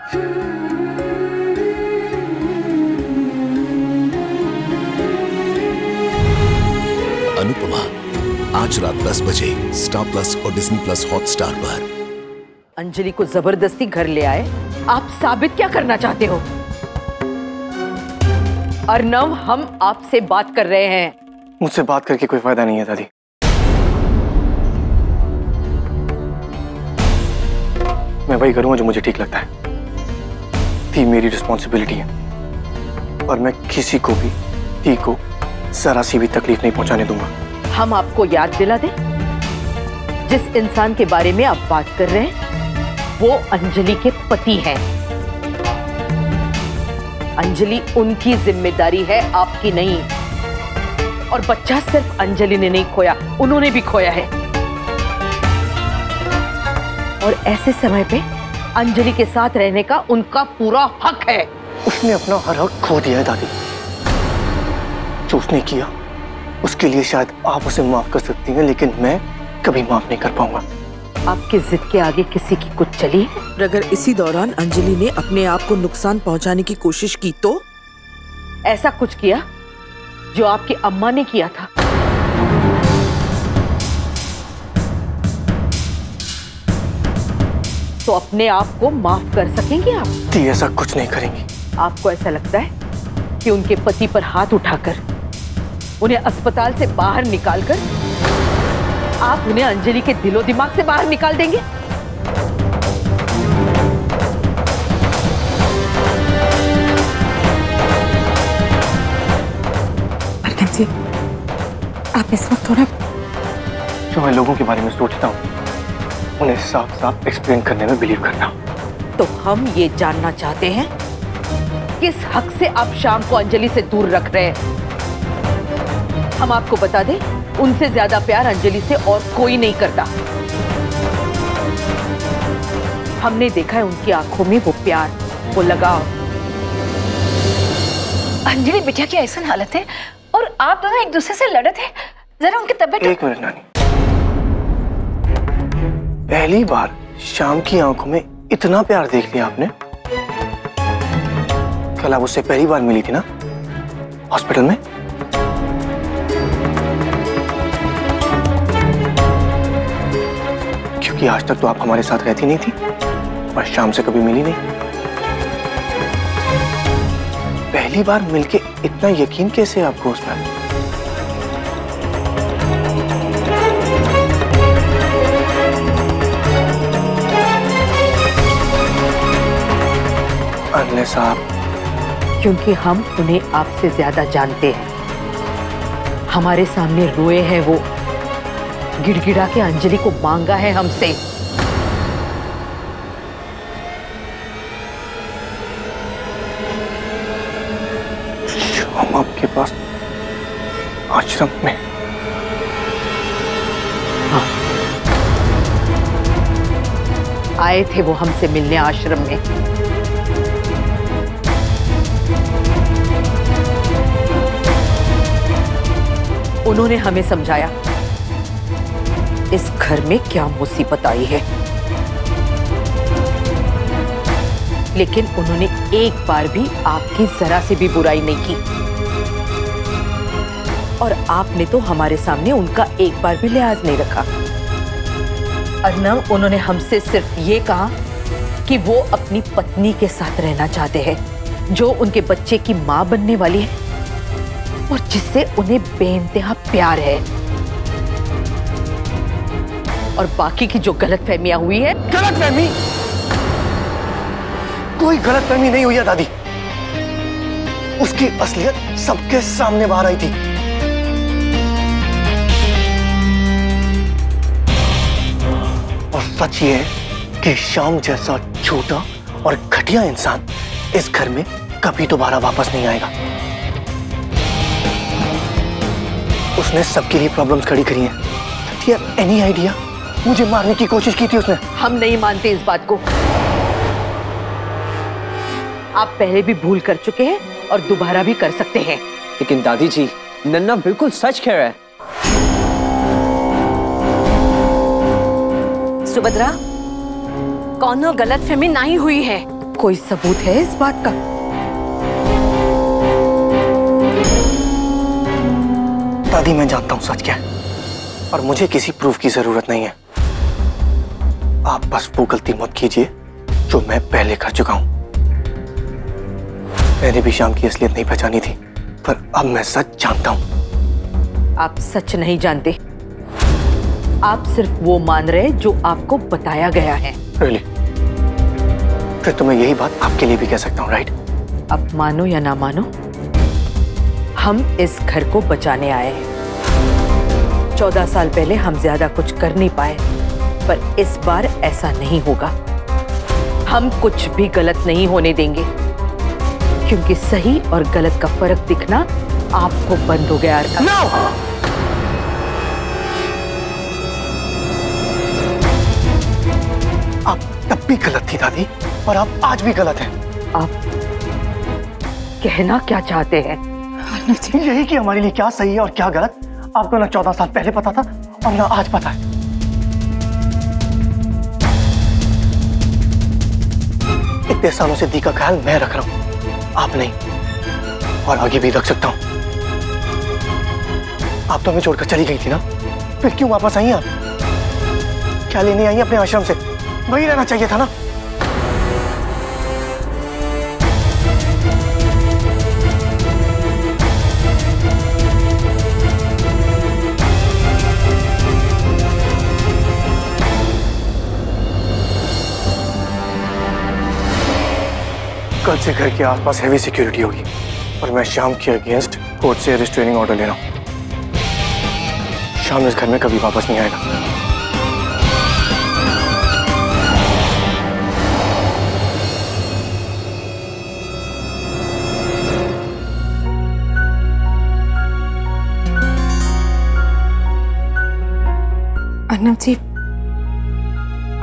अनुपमा आज रात 10 बजे स्टार प्लस और डिज्नी प्लस हॉटस्टार पर। अंजलि को जबरदस्ती घर ले आए, आप साबित क्या करना चाहते हो? अर्नव, हम आपसे बात कर रहे हैं। मुझसे बात करके कोई फायदा नहीं है दादी। मैं वही करूंगा जो मुझे ठीक लगता है। थी मेरी रिस्पॉन्सिबिलिटी है और मैं किसी को भी थी को जरा सी भी तकलीफ नहीं पहुंचाने दूंगा। हम आपको याद दिला दें, जिस इंसान के बारे में आप बात कर रहे हैं वो अंजलि के पति हैं। अंजलि उनकी जिम्मेदारी है, आपकी नहीं। और बच्चा सिर्फ अंजलि ने नहीं खोया, उन्होंने भी खोया है। और ऐसे समय पे अंजलि के साथ रहने का उनका पूरा हक है। उसने अपना हर हक खो दिया है दादी। जो उसने किया उसके लिए शायद आप उसे माफ कर सकती हैं, लेकिन मैं कभी माफ नहीं कर पाऊंगा। आपकी जिद के आगे किसी की कुछ चली है? अगर इसी दौरान अंजलि ने अपने आप को नुकसान पहुंचाने की कोशिश की तो? ऐसा कुछ किया जो आपकी अम्मा ने किया था। तो अपने आप को माफ कर सकेंगे आप? ती ऐसा कुछ नहीं करेंगी। आपको ऐसा लगता है कि उनके पति पर हाथ उठाकर उन्हें अस्पताल से बाहर निकालकर आप उन्हें अंजलि के दिलो दिमाग से बाहर निकाल देंगे? अर्नव जी, आप इस वक्त थोड़ा जो मैं लोगों के बारे में सोचता हूँ उन्हें साफ साफ एक्सप्लेन करने में बिलीव करता हूँ। तो हम ये जानना चाहते हैं, किस हक से आप शाम को अंजलि से दूर रख रहे हैं? हम आपको बता दें, उनसे ज्यादा प्यार अंजलि से और कोई नहीं करता। हमने देखा है उनकी आंखों में वो प्यार, वो लगाव। अंजलि बिटिया की ऐसी हालत है और आप दोनों एक दूसरे से लड़ते हैं। जरा उनकी तबीयत। एक मिनट नानी, पहली बार शाम की आंखों में इतना प्यार देख लिया आपने? कल आप उससे पहली बार मिली थी ना हॉस्पिटल में? क्योंकि आज तक तो आप हमारे साथ रहती नहीं थी और शाम से कभी मिली नहीं। पहली बार मिलके इतना यकीन कैसे आपको उस पर? अगले साहब, क्योंकि हम उन्हें आपसे ज्यादा जानते हैं। हमारे सामने रोए हैं वो, गिड़गिड़ा के अंजलि को मांगा है हमसे। हम आपके पास आश्रम में? हाँ, आए थे वो हमसे मिलने आश्रम में। उन्होंने हमें समझाया इस घर में क्या मुसीबत आई है, लेकिन उन्होंने एक बार भी आपकी जरा से भी बुराई नहीं की। और आपने तो हमारे सामने उनका एक बार भी लिहाज नहीं रखा। अर्नव, उन्होंने हमसे सिर्फ ये कहा कि वो अपनी पत्नी के साथ रहना चाहते हैं, जो उनके बच्चे की मां बनने वाली है और जिससे उन्हें बेइंतहा प्यार है। और बाकी की जो गलतफहमियां हुई है। गलतफहमी? कोई गलतफहमी नहीं हुई है दादी। उसकी असलियत सबके सामने बाहर आई थी। और सच ये है कि शाम जैसा छोटा और घटिया इंसान इस घर में कभी दोबारा वापस नहीं आएगा। उसने सबके लिए प्रॉब्लम्स खड़ी करी हैं। Any idea? मुझे मारने की कोशिश की थी उसने। हम नहीं मानते इस बात को। आप पहले भी भूल कर चुके हैं और दोबारा भी कर सकते हैं। लेकिन दादी जी, नन्ना बिल्कुल सच कह रहा है। सुभद्रा, कौनो गलतफहमी नहीं हुई है। कोई सबूत है इस बात का? दादी, मैं जानता हूं सच क्या है और मुझे किसी प्रूफ की जरूरत नहीं है। आप बस वो गलती मत कीजिए जो मैं पहले कर चुका हूं। मैंने भी शाम की असलियत नहीं पहचानी थी, पर अब मैं सच जानता हूं। आप सच नहीं जानते, आप सिर्फ वो मान रहे जो आपको बताया गया है। Really? फिर तो मैं यही बात आपके लिए भी कह सकता हूं, राइट? अब मानो या ना मानो, हम इस घर को बचाने आए हैं। 14 साल पहले हम ज्यादा कुछ कर नहीं पाए, पर इस बार ऐसा नहीं होगा। हम कुछ भी गलत नहीं होने देंगे, क्योंकि सही और गलत का फर्क दिखना आपको बंद हो गया। No! आप तब भी गलत थी दादी, और आप आज भी गलत हैं। आप कहना क्या चाहते हैं? यही कि हमारे लिए क्या सही है और क्या गलत आपको ना 14 साल पहले पता था और ना आज पता है। इतने सालों से दी का ख्याल मैं रख रहा हूं, आप नहीं, और आगे भी रख सकता हूं। आप तो हमें छोड़कर चली गई थी ना, फिर क्यों वापस आई आप? क्या लेने आई अपने आश्रम से? वही रहना चाहिए था ना। कल से घर के आसपास हेवी सिक्योरिटी होगी और मैं शाम के अगेंस्ट कोर्ट से रिस्ट्रेनिंग ऑर्डर ले रहा हूं। शाम इस घर में कभी वापस नहीं आएगा। अर्नव जी,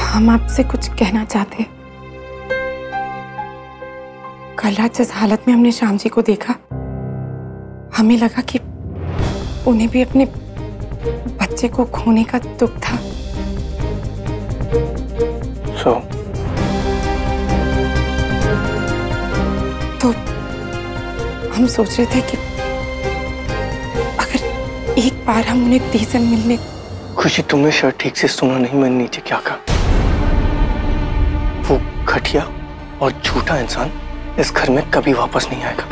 हम आपसे कुछ कहना चाहते हैं। कल रात जिस हालत में हमने श्याम जी को देखा, हमें लगा कि उन्हें भी अपने बच्चे को खोने का दुख था। तो हम सोच रहे थे कि अगर एक बार हम उन्हें दी से मिलने। खुशी, तुमने शायद ठीक से सुना नहीं मैंने नीचे क्या कहा। वो घटिया और झूठा इंसान इस घर में कभी वापस नहीं आएगा।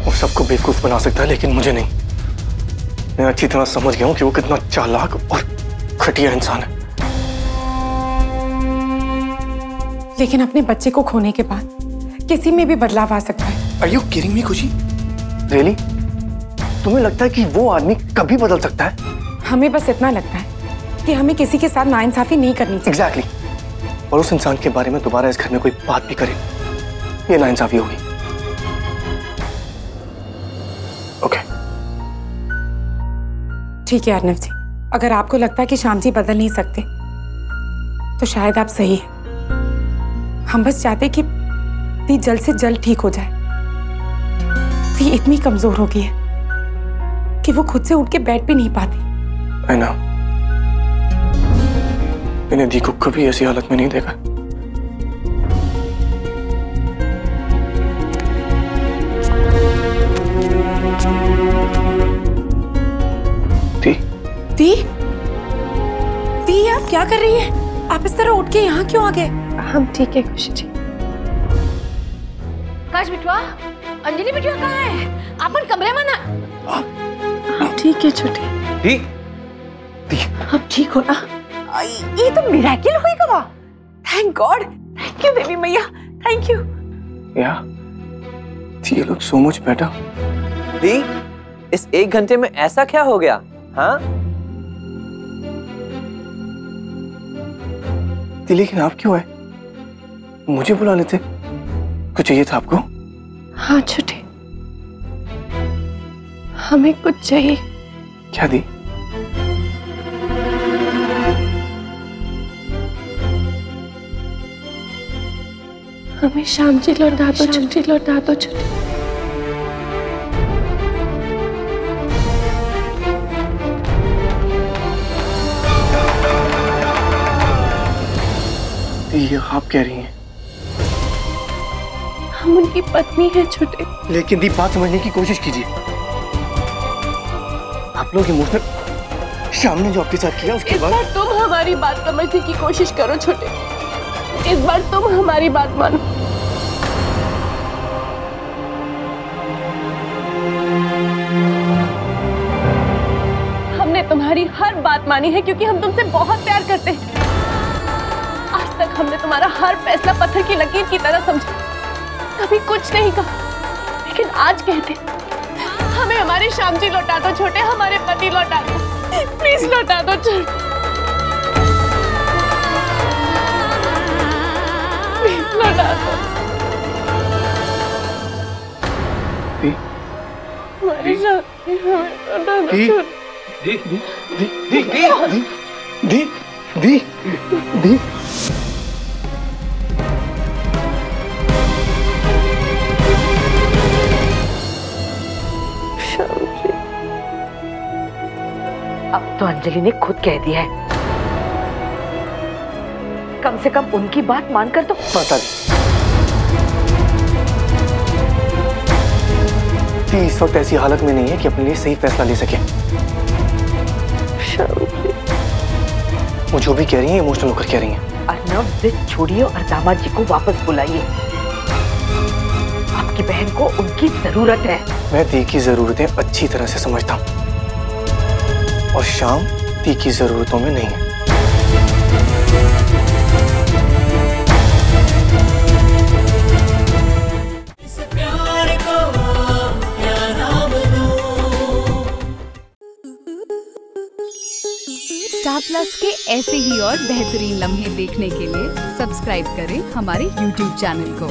वो सबको बेवकूफ बना सकता है, लेकिन मुझे नहीं। मैं अच्छी तरह समझ गया हूं कि वो कितना चालाक और घटिया इंसान है। लेकिन अपने बच्चे को खोने के बाद किसी में भी बदलाव आ सकता है। Are you kidding me, खुशी? Really? तुम्हें लगता है कि वो आदमी कभी बदल सकता है? हमें बस इतना लगता है कि हमें किसी के साथ नाइंसाफी नहीं करनी चाहिए। Exactly. और उस इंसान के बारे में दोबारा इस घर में कोई बात भी करे, ये नाइंसाफी होगी। ओके। ठीक है अर्नव जी, अगर आपको लगता है कि श्याम जी बदल नहीं सकते, तो शायद आप सही हैं। हम बस चाहते कि दी जल्द से जल्द ठीक हो जाए। दी इतनी कमजोर हो गई है कि वो खुद से उठ के बैठ भी नहीं पाती। I know. मैंने दी को कभी ऐसी हालत में नहीं देखा। दी? दी? दी, आप क्या कर रही हैं? आप इस तरह उठ के यहाँ क्यों आ गए? हम ठीक है खुशी जी। काश बिटवा, अंजलि बिटवा कहाँ है? अपन कमरे में ना। हम ठीक है छोटी। दी? दी? आप ठीक हो ना? ये तो मिरेकल हुई गवा। थैंक गॉड, थैंक यू देवी मैया, thank you. You look so much better. दी, इस 1 घंटे में ऐसा क्या हो गया? हाँ? दी, लेकिन आप क्यों आए? मुझे बुला लेते। कुछ चाहिए था आपको? हाँ छोटे, हमें कुछ चाहिए। क्या दी? हमें श्याम जी लौटा दो, छुट्टी लौटा दो छोटे। ये आप कह रही हैं? हम उनकी पत्नी है छोटे। लेकिन दी, बात समझने की कोशिश कीजिए। आप लोग इमोशनल, श्याम ने जो आपके साथ किया उसके बाद। इस बार तुम हमारी बात समझने की कोशिश करो छोटे। इस बार तुम हमारी बात मानो। हमने तुम्हारी हर बात मानी है क्योंकि हम तुमसे बहुत प्यार करते हैं। आज तक हमने तुम्हारा हर फैसला पत्थर की लकीर की तरह समझा, कभी कुछ नहीं कहा। लेकिन आज कहते हमें हमारे श्याम जी लौटा दो छोटे, हमारे पति लौटा दो, प्लीज लौटा दो छोटे, प्लीज लौटा दो। हमारे श्याम जी हमें लौटा दो छोटे। दी दी दी दी दी दी दी। अब तो अंजलि ने खुद कह दिया है, कम से कम उनकी बात मानकर तो। पता नहीं इस वक्त ऐसी हालत में नहीं है कि अपने लिए सही फैसला ले सके। वो जो भी कह रही है इमोशनल होकर कह रही है। अर्नव, जिद छोड़िए और दामाद जी को वापस बुलाइए। आपकी बहन को उनकी जरूरत है। मैं दी की जरूरतें अच्छी तरह से समझता हूँ और श्याम दी की जरूरतों में नहीं है। स्टार प्लस के ऐसे ही और बेहतरीन लम्हे देखने के लिए सब्सक्राइब करें हमारे YouTube चैनल को।